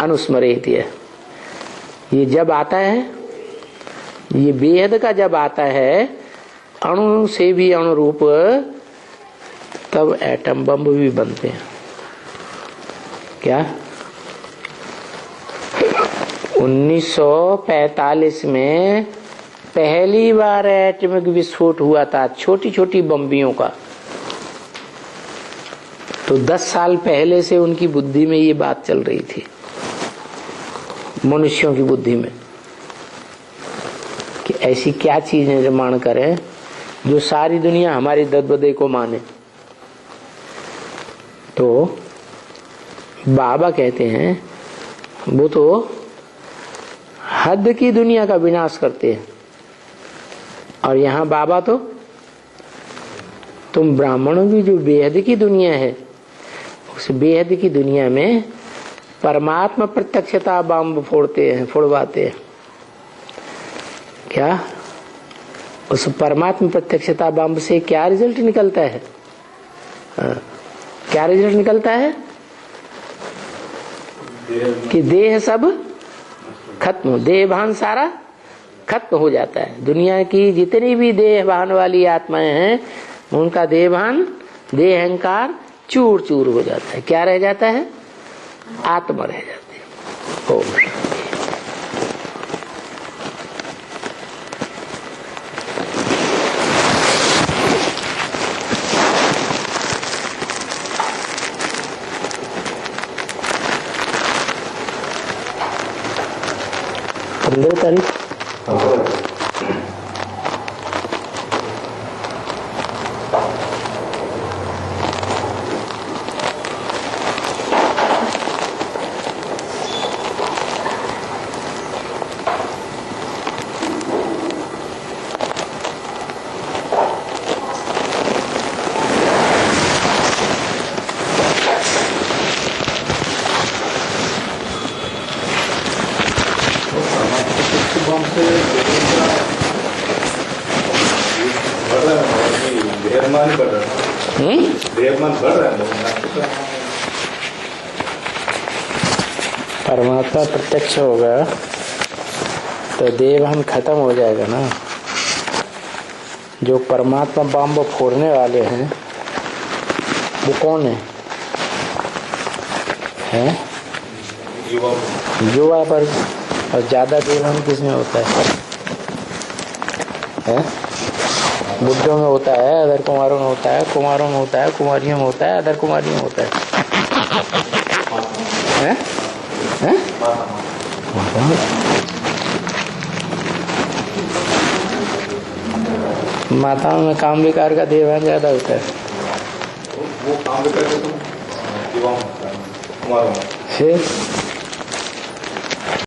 अनुस्मरेत। ये जब आता है, ये बेहद का जब आता है, अणु से भी अणुरूप, तब एटम बम भी बनते हैं। क्या 1945 में पहली बार एटमिक विस्फोट हुआ था, छोटी छोटी बम्बियों का। तो 10 साल पहले से उनकी बुद्धि में ये बात चल रही थी, मनुष्यों की बुद्धि में, कि ऐसी क्या चीज निर्माण करें जो सारी दुनिया हमारी ददबदे को माने। तो बाबा कहते हैं वो तो हद की दुनिया का विनाश करते हैं, और यहाँ बाबा तो तुम ब्राह्मणों की जो बेहद की दुनिया है, उस बेहद की दुनिया में परमात्मा प्रत्यक्षता बम फोड़वाते हैं। क्या उस परमात्मा प्रत्यक्षता बम से क्या रिजल्ट निकलता है? क्या रिजल्ट निकलता है? कि देह सब खत्म, देह भान सारा खत्म हो जाता है। दुनिया की जितनी भी देह भान वाली आत्माएं हैं, उनका देह भान, देह अहंकार चूर चूर हो जाता है। क्या रह जाता है? आत्मा रह जाती है। ओम। तारीख परमात्मा प्रत्यक्ष होगा तो देवहन खत्म हो जाएगा ना। जो परमात्मा बम फोड़ने वाले हैं वो कौन है? युवा पर, और ज्यादा देवहन किसमें होता है? बुद्धों में होता है, अदर कुमारों में होता है, कुमारों में होता है, कुमारियों में होता है, अदर कुमारियों में होता है। माताओं में काम विकार का देवभान ज्यादा होता है। वो काम विकार तो कुमारों में।